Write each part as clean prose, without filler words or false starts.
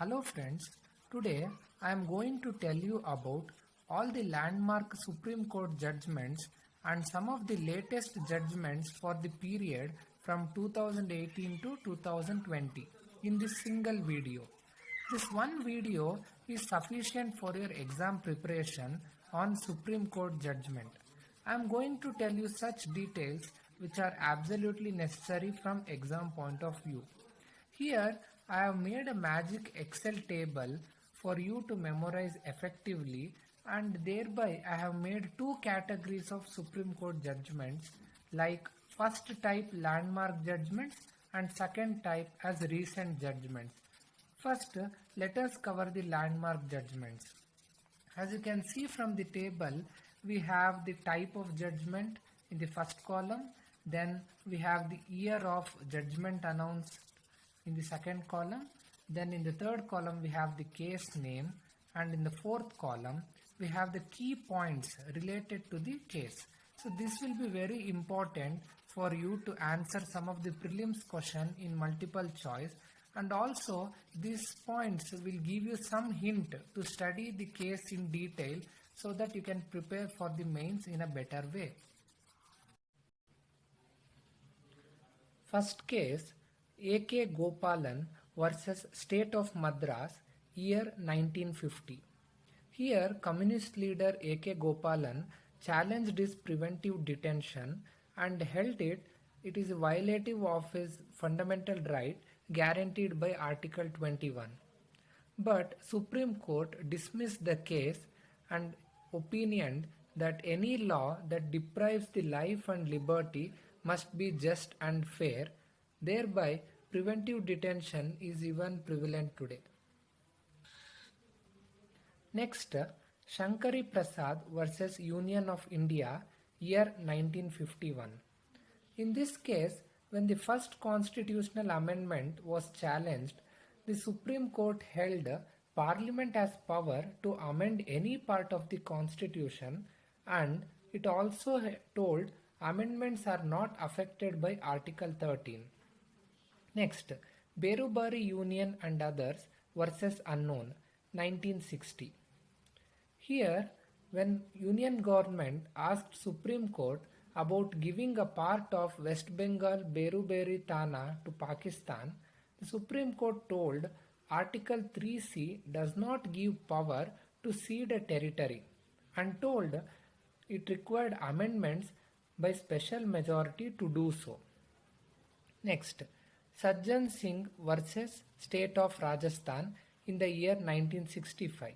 Hello friends, today I am going to tell you about all the landmark Supreme Court judgments and some of the latest judgments for the period from 2018 to 2020 in this single video. This one video is sufficient for your exam preparation on Supreme Court judgment. I am going to tell you such details which are absolutely necessary from exam point of view. Here I have made a magic Excel table for you to memorize effectively, and thereby I have made two categories of Supreme Court judgments, like first type landmark judgments and second type as recent judgments. First, let us cover the landmark judgments. As you can see from the table, we have the type of judgment in the first column, then we have the year of judgment announced in the second column, then in the third column we have the case name, and in the fourth column we have the key points related to the case. So this will be very important for you to answer some of the prelims question in multiple choice, and also these points will give you some hint to study the case in detail so that you can prepare for the mains in a better way. First case, A.K. Gopalan versus State of Madras, year 1950. Here, communist leader A.K. Gopalan challenged his preventive detention and held it is violative of his fundamental right guaranteed by Article 21. But Supreme Court dismissed the case and opinioned that any law that deprives the life and liberty must be just and fair. Thereby, preventive detention is even prevalent today. Next, Shankari Prasad versus Union of India, year 1951. In this case, when the first constitutional amendment was challenged, the Supreme Court held Parliament has power to amend any part of the Constitution, and it also told amendments are not affected by Article 13. Next, Berubari Union and others versus Unknown, 1960. Here, when Union government asked Supreme Court about giving a part of West Bengal Berubari Thana to Pakistan, the Supreme Court told Article 3C does not give power to cede a territory and told it required amendments by special majority to do so. Next, Sajjan Singh versus State of Rajasthan in the year 1965.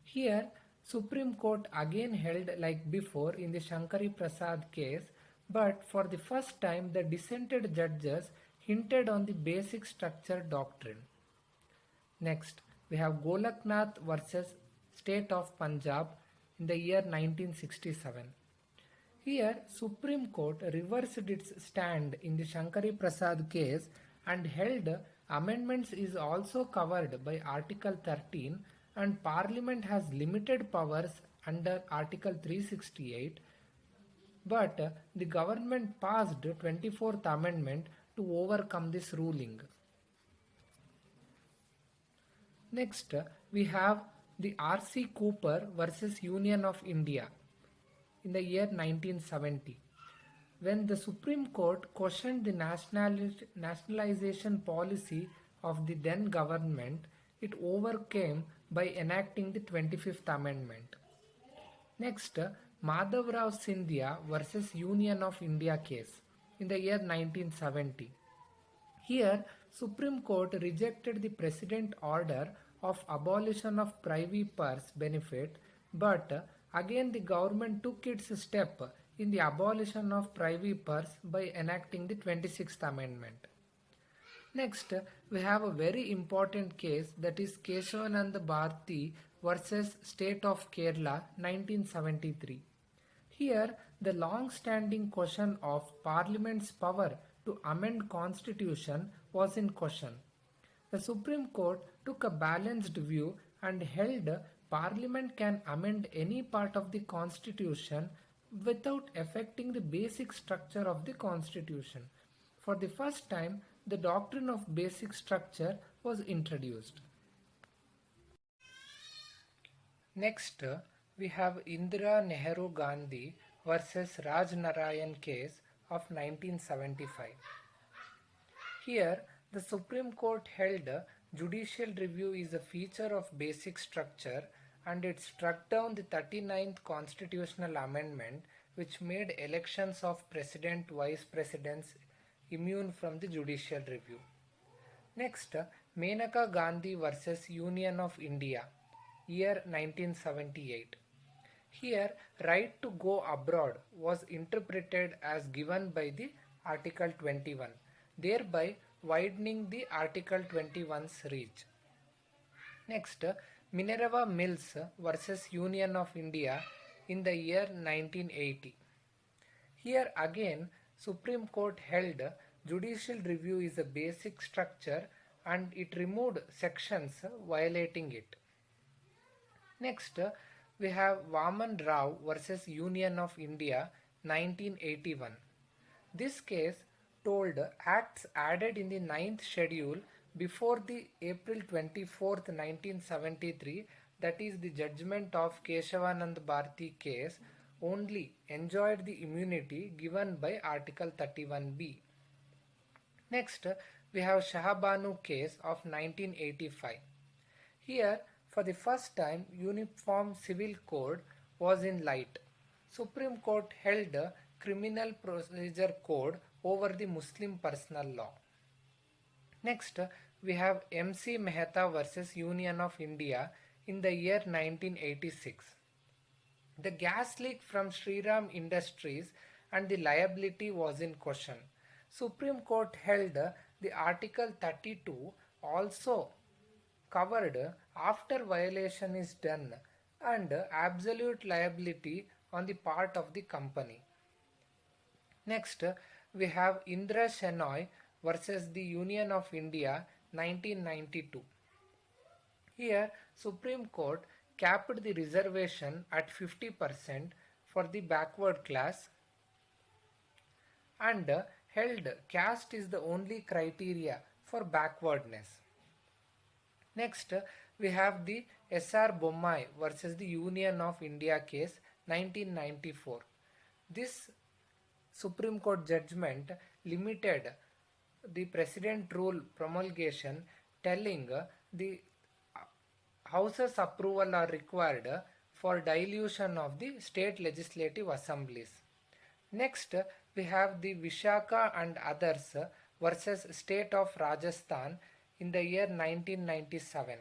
Here, Supreme Court again held like before in the Shankari Prasad case, but for the first time the dissented judges hinted on the basic structure doctrine. Next, we have Golaknath versus State of Punjab in the year 1967. Here, Supreme Court reversed its stand in the Shankari Prasad case and held amendments is also covered by Article 13 and Parliament has limited powers under Article 368, but the government passed 24th Amendment to overcome this ruling. Next, we have the R.C. Cooper versus Union of India in the year 1970. When the Supreme Court questioned the nationalization policy of the then government, it overcame by enacting the 25th Amendment. Next, Madhavrao Scindia versus Union of India case in the year 1970. Here, Supreme Court rejected the President order of abolition of privy purse benefit, but again the government took its step in the abolition of privy purse by enacting the 26th Amendment. Next, we have a very important case, that is Keshavananda Bharati versus State of Kerala, 1973. Here, the long-standing question of Parliament's power to amend Constitution was in question. The Supreme Court took a balanced view and held Parliament can amend any part of the Constitution without affecting the basic structure of the Constitution. For the first time, the doctrine of basic structure was introduced. Next, we have Indira Nehru Gandhi versus Raj Narayan case of 1975. Here, the Supreme Court held judicial review is a feature of basic structure, and it struck down the 39th constitutional amendment which made elections of president vice presidents immune from the judicial review. Next, Menaka Gandhi versus Union of India, year 1978. Here, right to go abroad was interpreted as given by the Article 21, thereby widening the Article 21's reach. Next, Minerva Mills versus Union of India in the year 1980. Here again, Supreme Court held judicial review is a basic structure and it removed sections violating it. Next, we have Vaman Rao versus Union of India 1981. This case told acts added in the 9th schedule before the April 24th, 1973, that is the judgment of Keshavanand Bharati case, only enjoyed the immunity given by Article 31B. Next, we have Shahabanu case of 1985. Here, for the first time, Uniform Civil Code was in light. Supreme Court held Criminal Procedure Code over the Muslim Personal Law. Next, we have MC Mehta versus Union of India in the year 1986. The gas leak from Shriram Industries and the liability was in question. Supreme Court held the Article 32 also covered after violation is done and absolute liability on the part of the company. Next, we have Indra Shenoy versus the Union of India 1992. Here, Supreme Court capped the reservation at 50% for the backward class and held caste is the only criteria for backwardness. Next, we have the S.R. Bommai versus the Union of India case 1994. This Supreme Court judgment limited the President rule promulgation, telling the House's approval are required for dilution of the state legislative assemblies. Next, we have the Vishaka and others versus State of Rajasthan in the year 1997.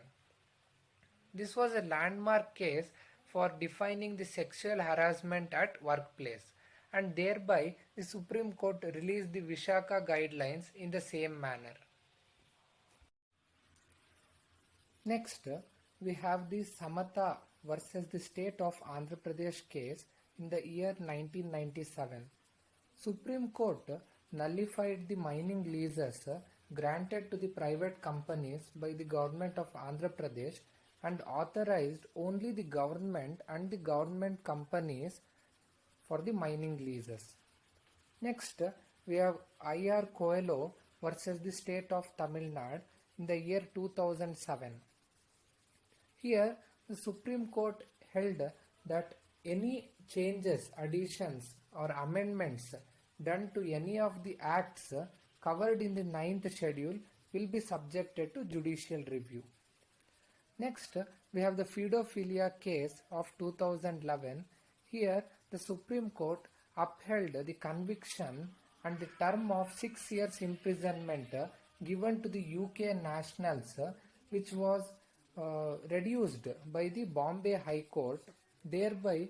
This was a landmark case for defining the sexual harassment at workplace, and thereby the Supreme Court released the Vishaka guidelines in the same manner. Next, we have the Samatha versus the State of Andhra Pradesh case in the year 1997. Supreme Court nullified the mining leases granted to the private companies by the government of Andhra Pradesh and authorized only the government and the government companies for the mining leases. Next, we have I.R. Coelho versus the State of Tamil Nadu in the year 2007. Here, the Supreme Court held that any changes, additions or amendments done to any of the acts covered in the 9th schedule will be subjected to judicial review. Next, we have the pedophilia case of 2011. Here, the Supreme Court upheld the conviction and the term of 6 years imprisonment given to the UK nationals, which was reduced by the Bombay High Court, thereby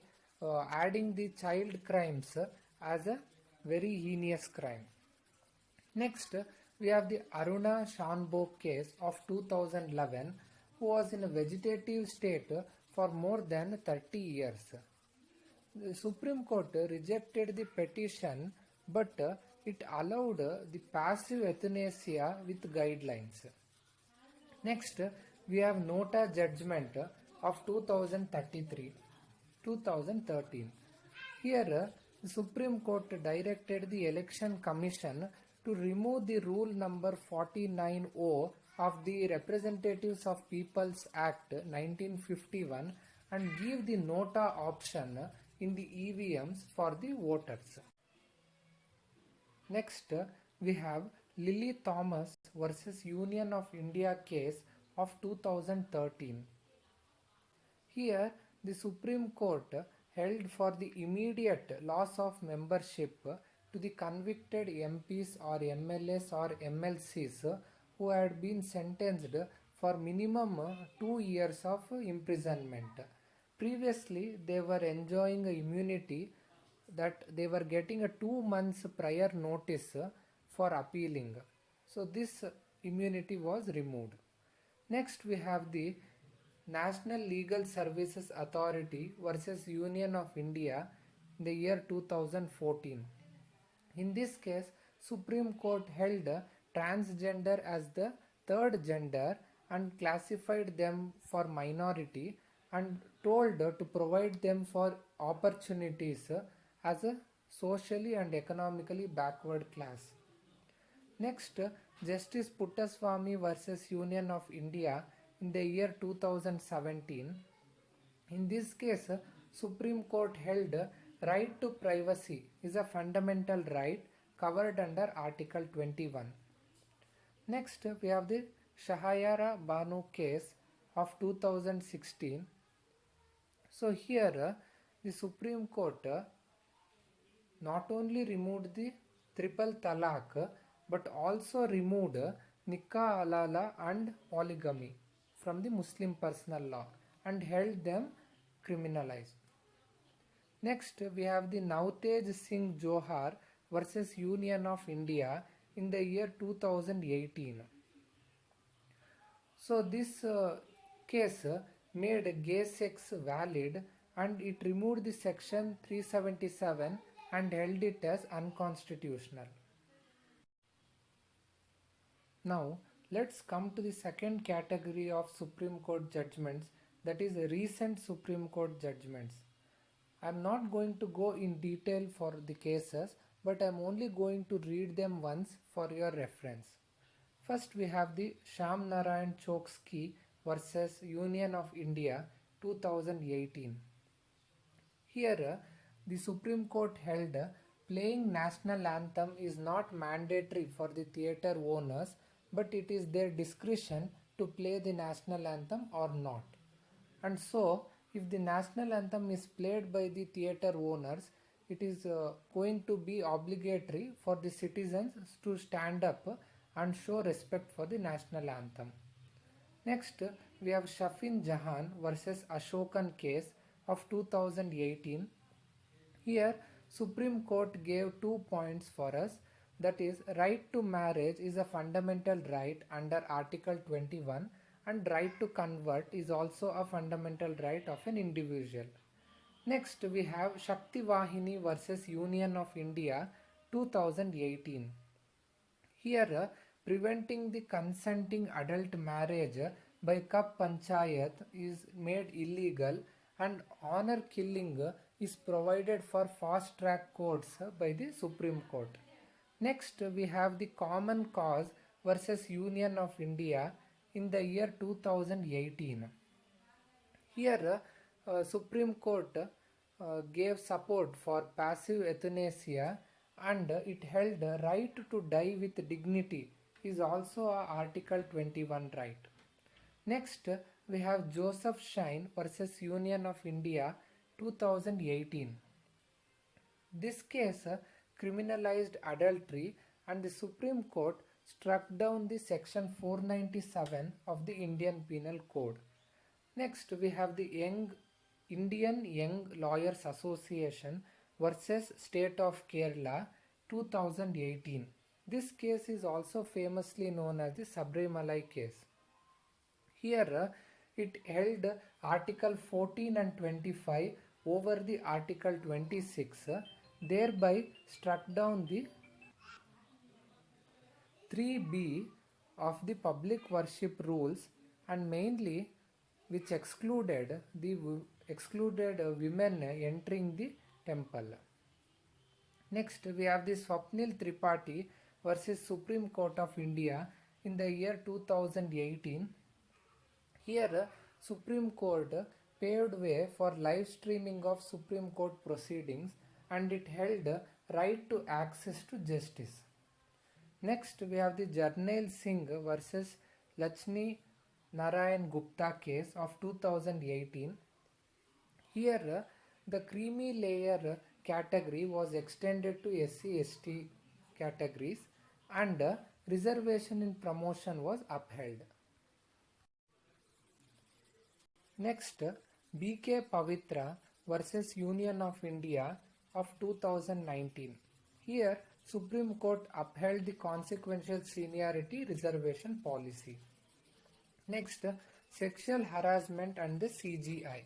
adding the child crimes as a very heinous crime. Next, we have the Aruna Shanbhog case of 2011, who was in a vegetative state for more than 30 years. The Supreme Court rejected the petition, but it allowed the passive euthanasia with guidelines. Next, we have Nota judgment of 2013. Here, the Supreme Court directed the Election Commission to remove the rule number 49O of the Representatives of People's Act 1951 and give the nota option in the EVMs for the voters. Next, we have Lily Thomas versus Union of India case of 2013. Here, the Supreme Court held for the immediate loss of membership to the convicted MPs or MLAs or MLCs who had been sentenced for minimum 2 years of imprisonment. Previously, they were enjoying immunity, that they were getting a 2 months prior notice for appealing. So this immunity was removed. Next, we have the National Legal Services Authority versus Union of India in the year 2014. In this case, Supreme Court held transgender as the third gender and classified them for minority and told to provide them for opportunities as a socially and economically backward class. Next, Justice Puttaswamy versus Union of India in the year 2017. In this case, Supreme Court held right to privacy is a fundamental right covered under Article 21. Next, we have the Shahayara Banu case of 2016. So here, the Supreme Court not only removed the triple talaq but also removed nikah halala and polygamy from the Muslim personal law and held them criminalized. Next, we have the Navtej Singh Johar versus Union of India in the year 2018. So this case made gay sex valid and it removed the section 377 and held it as unconstitutional. Now let's come to the second category of Supreme Court judgments, that is recent Supreme Court judgments. I am not going to go in detail for the cases, but I am only going to read them once for your reference. First, we have the Sham Narayan Chokshi versus Union of India 2018. Here, the Supreme Court held playing national anthem is not mandatory for the theatre owners, but it is their discretion to play the national anthem or not. And so, if the national anthem is played by the theatre owners, it is going to be obligatory for the citizens to stand up and show respect for the national anthem. Next, we have Shafin Jahan versus Ashokan case of 2018. Here, Supreme Court gave 2 points for us. That is, right to marriage is a fundamental right under Article 21 and right to convert is also a fundamental right of an individual. Next, we have Shakti Vahini versus Union of India 2018. Here, preventing the consenting adult marriage by Kap Panchayat is made illegal and honor killing is provided for fast track courts by the Supreme Court. Next, we have the Common Cause versus Union of India in the year 2018. Here, Supreme Court gave support for passive euthanasia and it held right to die with dignity is also a Article 21 right. Next, we have Joseph Shine versus Union of India 2018. This case criminalized adultery and the Supreme Court struck down the section 497 of the Indian Penal Code. Next, we have the Indian Young Lawyers Association versus State of Kerala 2018. This case is also famously known as the Sabrimalai case. Here, it held Article 14 and 25 over the Article 26, thereby struck down the 3B of the public worship rules and mainly which excluded women entering the temple. Next, we have the Swapnil Tripathi versus Supreme Court of India in the year 2018. Here, Supreme Court paved way for live streaming of Supreme Court proceedings, and it held right to access to justice. Next, we have the Jarnail Singh versus Lakshmi Narayan Gupta case of 2018. Here, the creamy layer category was extended to SC/ST categories, and reservation in promotion was upheld. Next, B.K. Pavitra versus Union of India of 2019. Here, Supreme Court upheld the consequential seniority reservation policy. Next, sexual harassment and the CGI.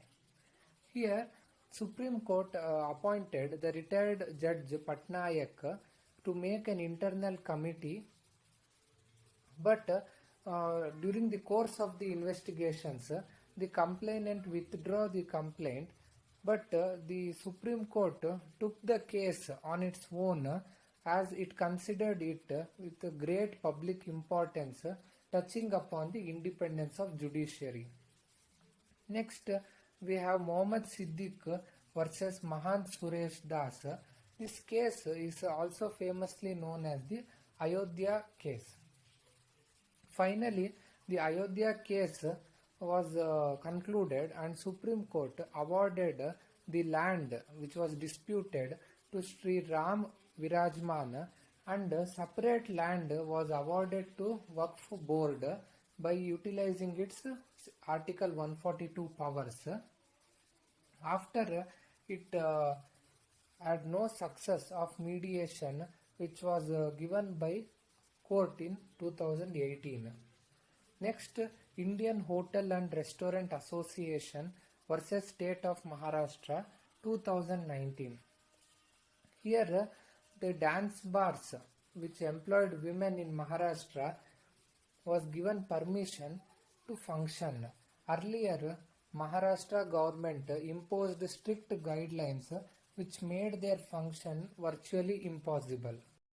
Here, Supreme Court appointed the retired Judge Patnaik to make an internal committee, but during the course of the investigations, the complainant withdrew the complaint, but the Supreme Court took the case on its own as it considered it with great public importance, touching upon the independence of judiciary. Next, we have Mohammad Siddiq versus Mahant Suresh Das. This case is also famously known as the Ayodhya case. Finally, the Ayodhya case was concluded, and Supreme Court awarded the land which was disputed to Sri Ram Virajman, and separate land was awarded to Waqf Board by utilizing its Article 142 powers. After it had no success of mediation which was given by court in 2018. Next, Indian Hotel and Restaurant Association versus State of Maharashtra 2019. Here, the dance bars which employed women in Maharashtra was given permission to function. Earlier, Maharashtra government imposed strict guidelines which made their function virtually impossible.